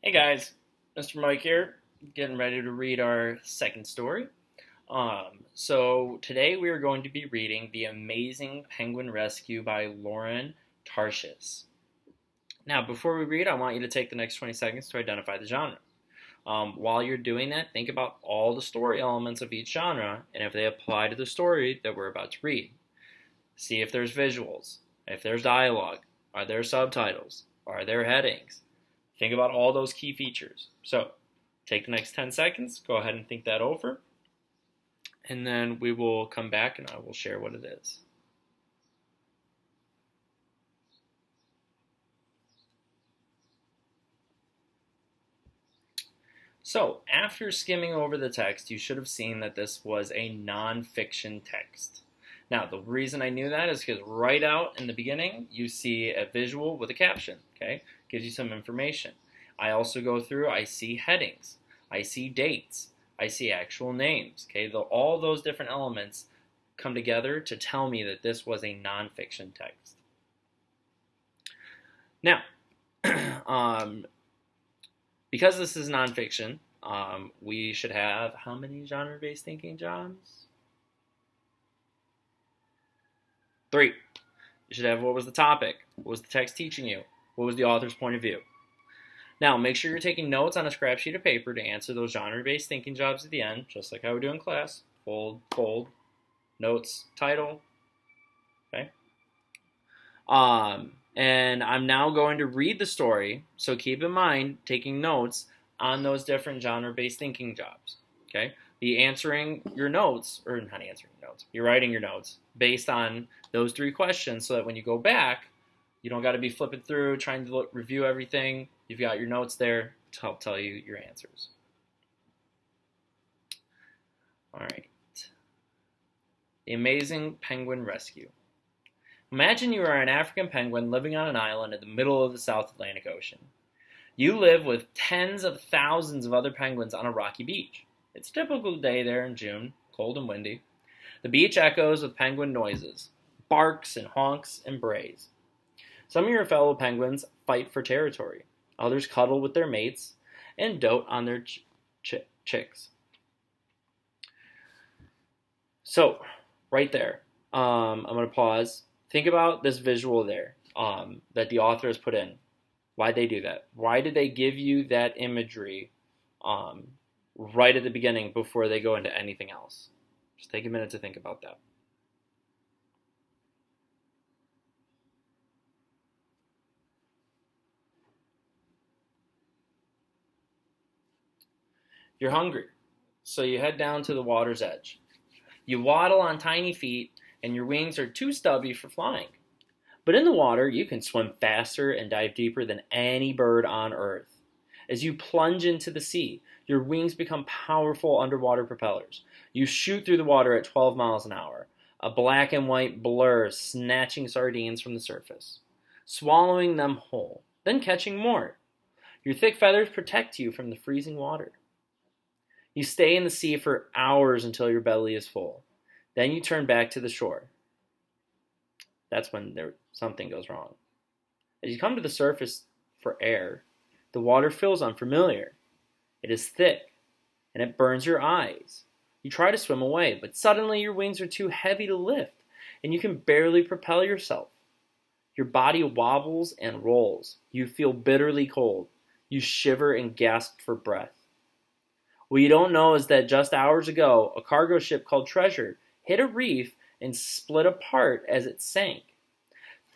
Hey guys, Mr. Mike here, getting ready to read our second story. So today we are going to be reading The Amazing Penguin Rescue by Lauren Tarshis. Now, before we read, I want you to take the next 20 seconds to identify the genre. While you're doing that, think about all the story elements of each genre and if they apply to the story that we're about to read. See if there's visuals, if there's dialogue, are there subtitles, are there headings? Think about all those key features. So take the next 10 seconds, go ahead and think that over, and then we will come back and I will share what it is. So after skimming over the text, you should have seen that this was a nonfiction text. Now, the reason I knew that is because right out in the beginning, you see a visual with a caption, okay? Gives you some information. I also go through, I see headings, I see dates, I see actual names, okay? All those different elements come together to tell me that this was a nonfiction text. Now, because this is nonfiction, we should have how many genre-based thinking jobs? 3. You should have what was the topic, what was the text teaching you, what was the author's point of view. Now, make sure you're taking notes on a scrap sheet of paper to answer those genre-based thinking jobs at the end, just like I would do in class. Fold, notes, title, okay? And I'm now going to read the story, so keep in mind taking notes on those different genre-based thinking jobs, okay? Be answering your notes, or not answering your notes, you're writing your notes based on those 3 questions so that when you go back, you don't got to be flipping through, trying to review everything. You've got your notes there to help tell you your answers. All right. The Amazing Penguin Rescue. Imagine you are an African penguin living on an island in the middle of the South Atlantic Ocean. You live with tens of thousands of other penguins on a rocky beach. It's a typical day there in June, cold and windy. The beach echoes with penguin noises, barks and honks and brays. Some of your fellow penguins fight for territory. Others cuddle with their mates and dote on their chicks. So, right there, I'm going to pause. Think about this visual there that the author has put in. Why'd they do that? Why did they give you that imagery right at the beginning before they go into anything else? Just take a minute to think about that. You're hungry, so you head down to the water's edge. You waddle on tiny feet, and your wings are too stubby for flying. But in the water, you can swim faster and dive deeper than any bird on Earth. As you plunge into the sea, your wings become powerful underwater propellers. You shoot through the water at 12 miles an hour, a black and white blur snatching sardines from the surface, swallowing them whole, then catching more. Your thick feathers protect you from the freezing water. You stay in the sea for hours until your belly is full. Then you turn back to the shore. That's when something goes wrong. As you come to the surface for air, the water feels unfamiliar. It is thick, and it burns your eyes. You try to swim away, but suddenly your wings are too heavy to lift, and you can barely propel yourself. Your body wobbles and rolls. You feel bitterly cold. You shiver and gasp for breath. What you don't know is that just hours ago, a cargo ship called Treasure hit a reef and split apart as it sank.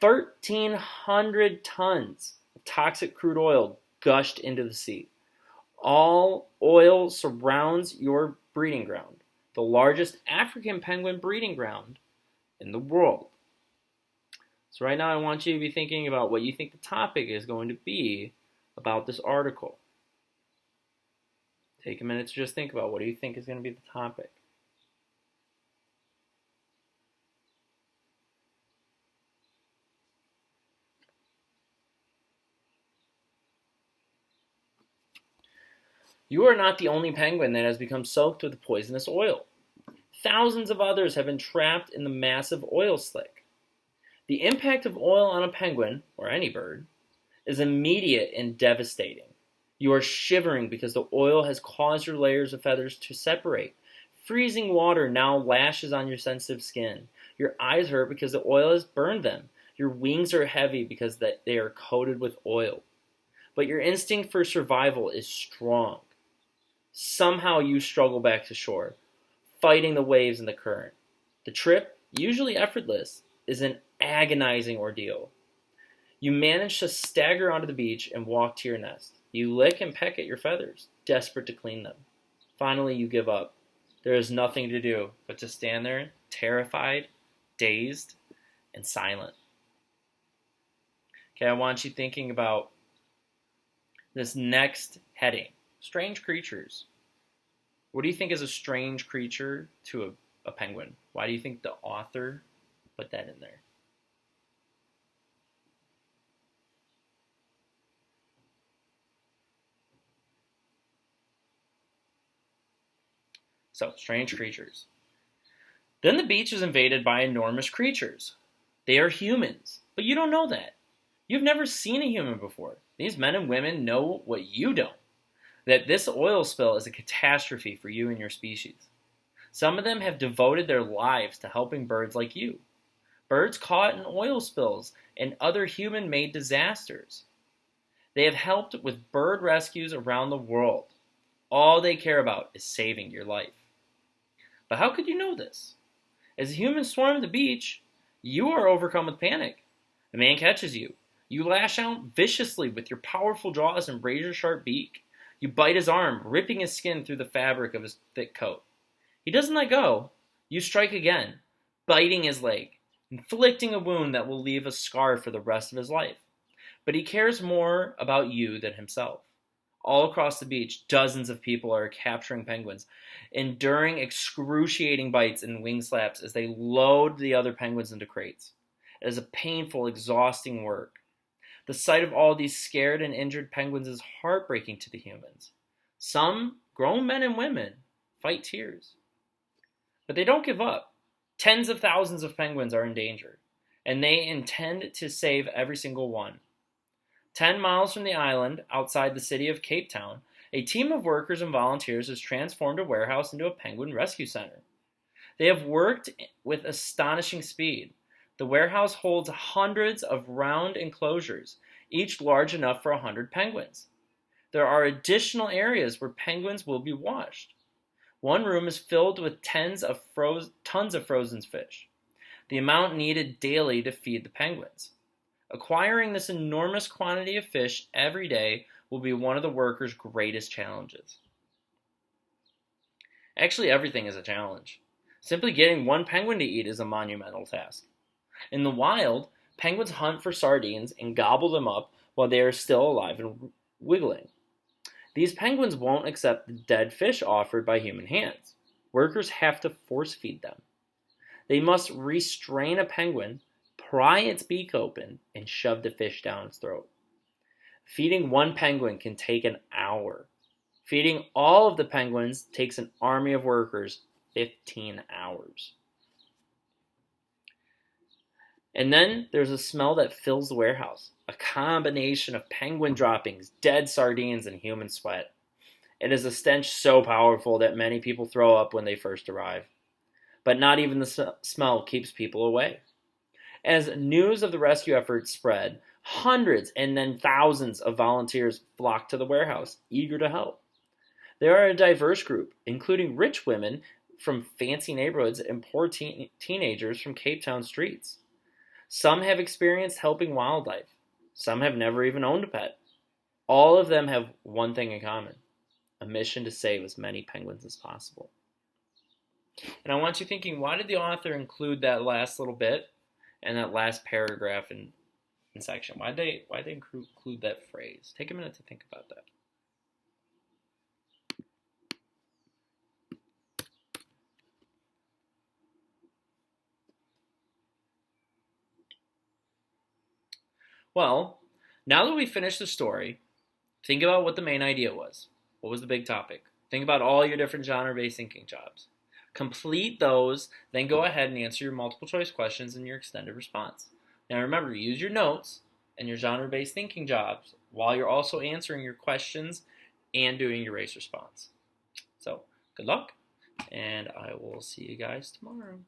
1,300 tons of toxic crude oil gushed into the sea. All oil surrounds your breeding ground, the largest African penguin breeding ground in the world. So right now I want you to be thinking about what you think the topic is going to be about this article. Take a minute to just think about what do you think is going to be the topic. You are not the only penguin that has become soaked with the poisonous oil. Thousands of others have been trapped in the massive oil slick. The impact of oil on a penguin, or any bird, is immediate and devastating. You are shivering because the oil has caused your layers of feathers to separate. Freezing water now lashes on your sensitive skin. Your eyes hurt because the oil has burned them. Your wings are heavy because they are coated with oil. But your instinct for survival is strong. Somehow you struggle back to shore, fighting the waves and the current. The trip, usually effortless, is an agonizing ordeal. You manage to stagger onto the beach and walk to your nest. You lick and peck at your feathers, desperate to clean them. Finally, you give up. There is nothing to do but to stand there, terrified, dazed, and silent. Okay, I want you thinking about this next heading. Strange creatures. What do you think is a strange creature to a penguin? Why do you think the author put that in there? So, strange creatures. Then the beach is invaded by enormous creatures. They are humans, but you don't know that. You've never seen a human before. These men and women know what you don't, that this oil spill is a catastrophe for you and your species. Some of them have devoted their lives to helping birds like you. Birds caught in oil spills and other human-made disasters. They have helped with bird rescues around the world. All they care about is saving your life. But how could you know this? As humans swarm the beach, you are overcome with panic. A man catches you. You lash out viciously with your powerful jaws and razor-sharp beak. You bite his arm, ripping his skin through the fabric of his thick coat. He doesn't let go. You strike again, biting his leg, inflicting a wound that will leave a scar for the rest of his life. But he cares more about you than himself. All across the beach, dozens of people are capturing penguins, enduring excruciating bites and wing slaps as they load the other penguins into crates. It is a painful, exhausting work. The sight of all these scared and injured penguins is heartbreaking to the humans. Some, grown men and women, fight tears. But they don't give up. Tens of thousands of penguins are in danger, and they intend to save every single one. 10 miles from the island, outside the city of Cape Town, a team of workers and volunteers has transformed a warehouse into a penguin rescue center. They have worked with astonishing speed. The warehouse holds hundreds of round enclosures, each large enough for 100 penguins. There are additional areas where penguins will be washed. One room is filled with tons of frozen fish, the amount needed daily to feed the penguins. Acquiring this enormous quantity of fish every day will be one of the workers' greatest challenges. Actually, everything is a challenge. Simply getting one penguin to eat is a monumental task. In the wild, penguins hunt for sardines and gobble them up while they are still alive and wiggling. These penguins won't accept the dead fish offered by human hands. Workers have to force feed them. They must restrain a penguin, pry its beak open, and shove the fish down its throat. Feeding one penguin can take an hour. Feeding all of the penguins takes an army of workers 15 hours. And then there's a smell that fills the warehouse, a combination of penguin droppings, dead sardines, and human sweat. It is a stench so powerful that many people throw up when they first arrive. But not even the smell keeps people away. As news of the rescue effort spread, hundreds and then thousands of volunteers flocked to the warehouse, eager to help. They are a diverse group, including rich women from fancy neighborhoods and poor teenagers from Cape Town streets. Some have experienced helping wildlife. Some have never even owned a pet. All of them have one thing in common: a mission to save as many penguins as possible. And I want you thinking, why did the author include that last little bit and that last paragraph in section? Why they include that phrase? Take a minute to think about that. Well, now that we've finished the story, think about what the main idea was. What was the big topic? Think about all your different genre-based thinking jobs. Complete those, then go ahead and answer your multiple choice questions in your extended response. Now remember, use your notes and your genre-based thinking jobs while you're also answering your questions and doing your race response. So good luck, and I will see you guys tomorrow.